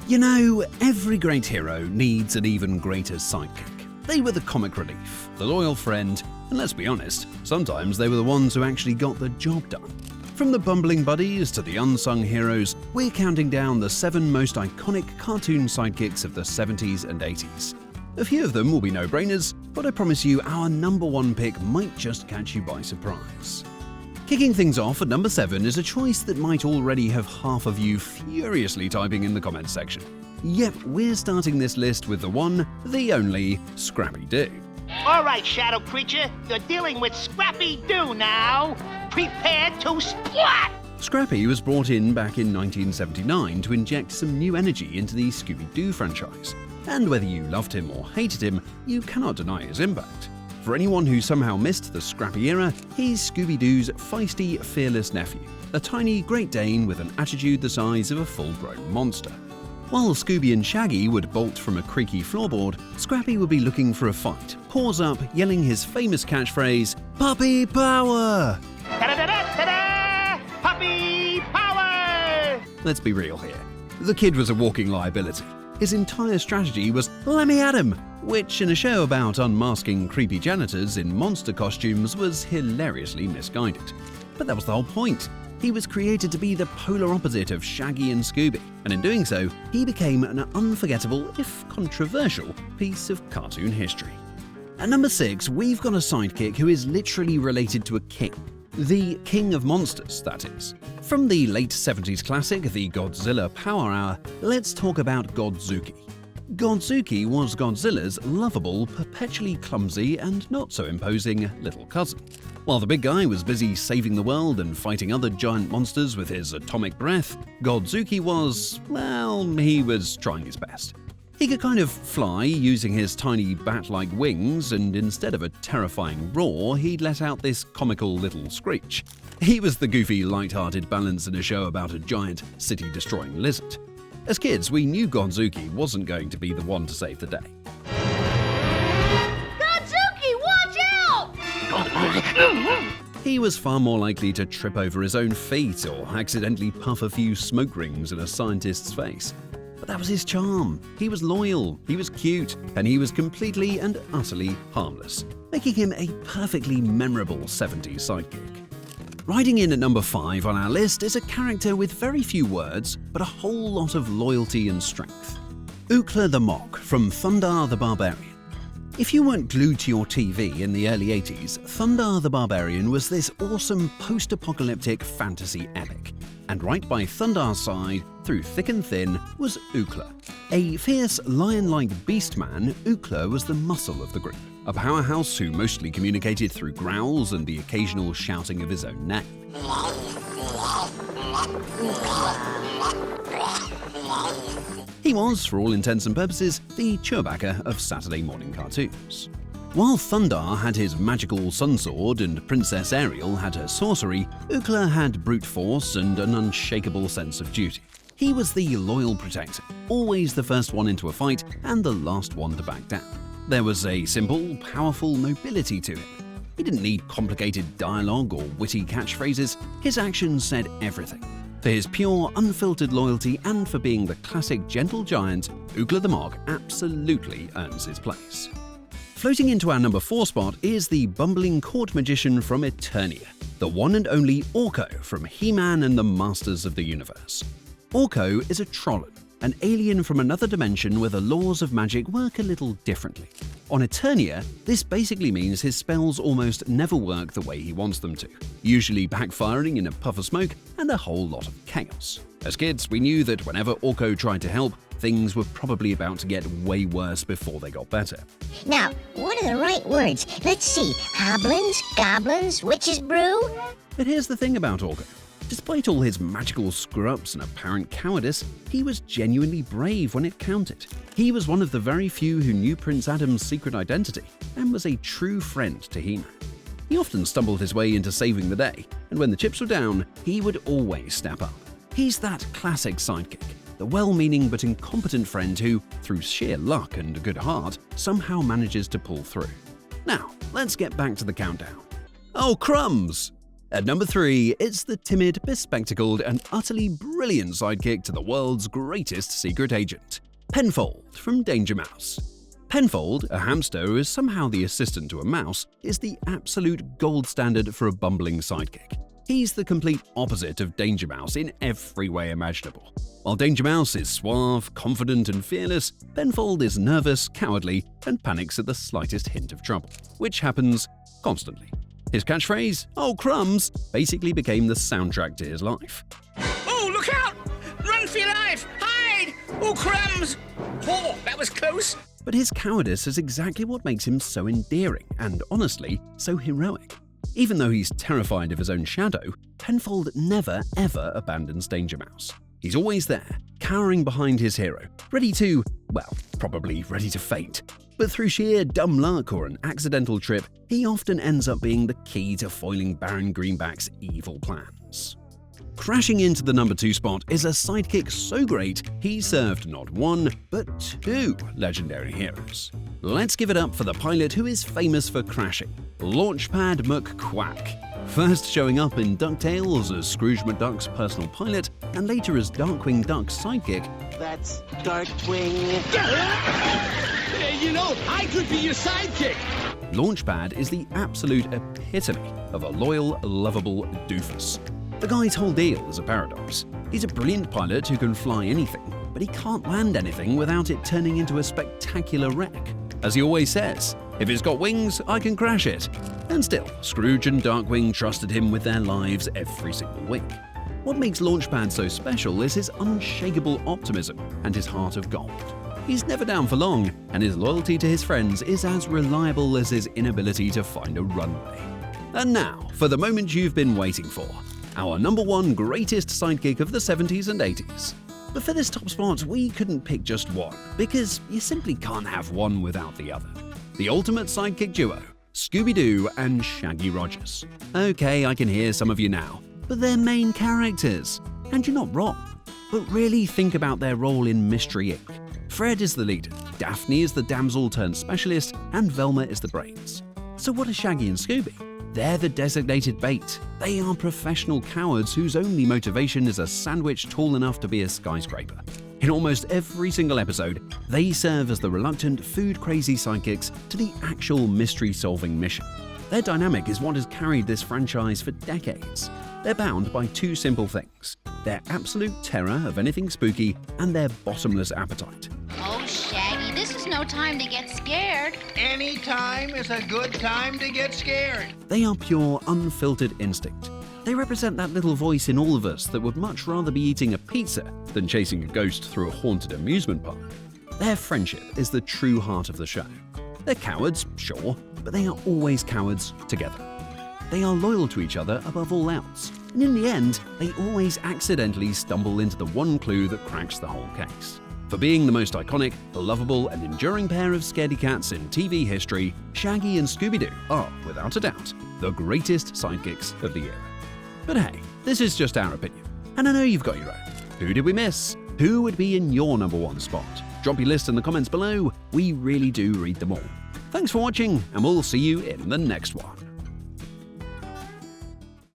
You know, every great hero needs an even greater sidekick. They were the comic relief, the loyal friend, and let's be honest, sometimes they were the ones who actually got the job done. From the bumbling buddies to the unsung heroes, we're counting down the 7 most iconic cartoon sidekicks of the 70s and 80s. A few of them will be no-brainers, but I promise you our number 1 pick might just catch you by surprise. Kicking things off at number 7 is a choice that might already have half of you furiously typing in the comments section. Yep, we're starting this list with the one, the only, Scrappy Doo. All right, Shadow Creature, you're dealing with Scrappy Doo now. Prepare to splat! Scrappy was brought in back in 1979 to inject some new energy into the Scooby-Doo franchise. And whether you loved him or hated him, you cannot deny his impact. For anyone who somehow missed the Scrappy era, he's Scooby-Doo's feisty, fearless nephew, a tiny Great Dane with an attitude the size of a full-grown monster. While Scooby and Shaggy would bolt from a creaky floorboard, Scrappy would be looking for a fight, paws up, yelling his famous catchphrase, "Puppy Power!" Ta-da-da-da-da-da! Puppy Power! Let's be real here. The kid was a walking liability. His entire strategy was, "Let me at him!" which in a show about unmasking creepy janitors in monster costumes was hilariously misguided. But that was the whole point. He was created to be the polar opposite of Shaggy and Scooby, and in doing so, he became an unforgettable, if controversial, piece of cartoon history. At number 6, we've got a sidekick who is literally related to a king. The King of Monsters, that is. From the late 70s classic, The Godzilla Power Hour, let's talk about Godzooky. Godzooky was Godzilla's lovable, perpetually clumsy, and not so imposing little cousin. While the big guy was busy saving the world and fighting other giant monsters with his atomic breath, Godzooky was, well, he was trying his best. He could kind of fly using his tiny bat-like wings, and instead of a terrifying roar, he'd let out this comical little screech. He was the goofy, light-hearted balance in a show about a giant, city-destroying lizard. As kids, we knew Godzooky wasn't going to be the one to save the day. Godzooky, watch out! He was far more likely to trip over his own feet or accidentally puff a few smoke rings in a scientist's face. But that was his charm. He was loyal, he was cute, and he was completely and utterly harmless, making him a perfectly memorable 70s sidekick. Riding in at number 5 on our list is a character with very few words, but a whole lot of loyalty and strength. Ookla The Mok from Thundar the Barbarian. If you weren't glued to your TV in the early 80s, Thundar the Barbarian was this awesome post-apocalyptic fantasy epic. And right by Thundar's side, through thick and thin, was Ookla. A fierce, lion-like beast man, Ookla was the muscle of the group, a powerhouse who mostly communicated through growls and the occasional shouting of his own name. He was, for all intents and purposes, the Chewbacca of Saturday morning cartoons. While Thundar had his magical sun sword and Princess Ariel had her sorcery, Ookla had brute force and an unshakable sense of duty. He was the loyal protector, always the first one into a fight and the last one to back down. There was a simple, powerful nobility to him. He didn't need complicated dialogue or witty catchphrases, his actions said everything. For his pure, unfiltered loyalty and for being the classic gentle giant, Ookla The Mok absolutely earns his place. Floating into our number 4 spot is the bumbling court magician from Eternia, the one and only Orko from He-Man and the Masters of the Universe. Orko is a Trollan, an alien from another dimension where the laws of magic work a little differently. On Eternia, this basically means his spells almost never work the way he wants them to, usually backfiring in a puff of smoke and a whole lot of chaos. As kids, we knew that whenever Orko tried to help, things were probably about to get way worse before they got better. Now, what are the right words? Let's see. Hoblins, goblins, witch's brew? But here's the thing about Orko. Despite all his magical screw-ups and apparent cowardice, he was genuinely brave when it counted. He was one of the very few who knew Prince Adam's secret identity and was a true friend to He-Man. He often stumbled his way into saving the day, and when the chips were down, he would always step up. He's that classic sidekick, the well-meaning but incompetent friend who, through sheer luck and a good heart, somehow manages to pull through. Now, let's get back to the countdown. Oh, crumbs! At number 3, it's the timid, bespectacled, and utterly brilliant sidekick to the world's greatest secret agent, Penfold from Danger Mouse. Penfold, a hamster who is somehow the assistant to a mouse, is the absolute gold standard for a bumbling sidekick. He's the complete opposite of Danger Mouse in every way imaginable. While Danger Mouse is suave, confident, and fearless, Penfold is nervous, cowardly, and panics at the slightest hint of trouble, which happens constantly. His catchphrase, "Oh crumbs," basically became the soundtrack to his life. Oh, look out! Run for your life! Hide! Oh, crumbs! Oh, that was close! But his cowardice is exactly what makes him so endearing and, honestly, so heroic. Even though he's terrified of his own shadow, Penfold never ever abandons Danger Mouse. He's always there, cowering behind his hero, ready to, well, probably ready to faint. But through sheer dumb luck or an accidental trip, he often ends up being the key to foiling Baron Greenback's evil plans. Crashing into the number 2 spot is a sidekick so great he served not one, but 2 legendary heroes. Let's give it up for the pilot who is famous for crashing, Launchpad McQuack. First showing up in DuckTales as Scrooge McDuck's personal pilot, and later as Darkwing Duck's sidekick. That's Darkwing. You know, I could be your sidekick! Launchpad is the absolute epitome of a loyal, lovable doofus. The guy's whole deal is a paradox. He's a brilliant pilot who can fly anything, but he can't land anything without it turning into a spectacular wreck. As he always says, "If it's got wings, I can crash it." And still, Scrooge and Darkwing trusted him with their lives every single week. What makes Launchpad so special is his unshakable optimism and his heart of gold. He's never down for long, and his loyalty to his friends is as reliable as his inability to find a runway. And now, for the moment you've been waiting for, our number 1 greatest sidekick of the 70s and 80s. But for this top spot, we couldn't pick just one, because you simply can't have one without the other. The ultimate sidekick duo, Scooby-Doo and Shaggy Rogers. Okay, I can hear some of you now, but they're main characters. And you're not wrong. But really think about their role in Mystery Inc. Fred is the leader, Daphne is the damsel-turned-specialist, and Velma is the brains. So what are Shaggy and Scooby? They're the designated bait. They are professional cowards whose only motivation is a sandwich tall enough to be a skyscraper. In almost every single episode, they serve as the reluctant, food-crazy sidekicks to the actual mystery-solving mission. Their dynamic is what has carried this franchise for decades. They're bound by 2 simple things: their absolute terror of anything spooky and their bottomless appetite. Oh, Shaggy, this is no time to get scared. Any time is a good time to get scared. They are pure, unfiltered instinct. They represent that little voice in all of us that would much rather be eating a pizza than chasing a ghost through a haunted amusement park. Their friendship is the true heart of the show. They're cowards, sure, but they are always cowards together. They are loyal to each other above all else, and in the end, they always accidentally stumble into the one clue that cracks the whole case. For being the most iconic, lovable, and enduring pair of scaredy cats in TV history, Shaggy and Scooby-Doo are, without a doubt, the greatest sidekicks of the era. But hey, this is just our opinion, and I know you've got your own. Who did we miss? Who would be in your number 1 spot? Drop your list in the comments below. We really do read them all. Thanks for watching, and we'll see you in the next one.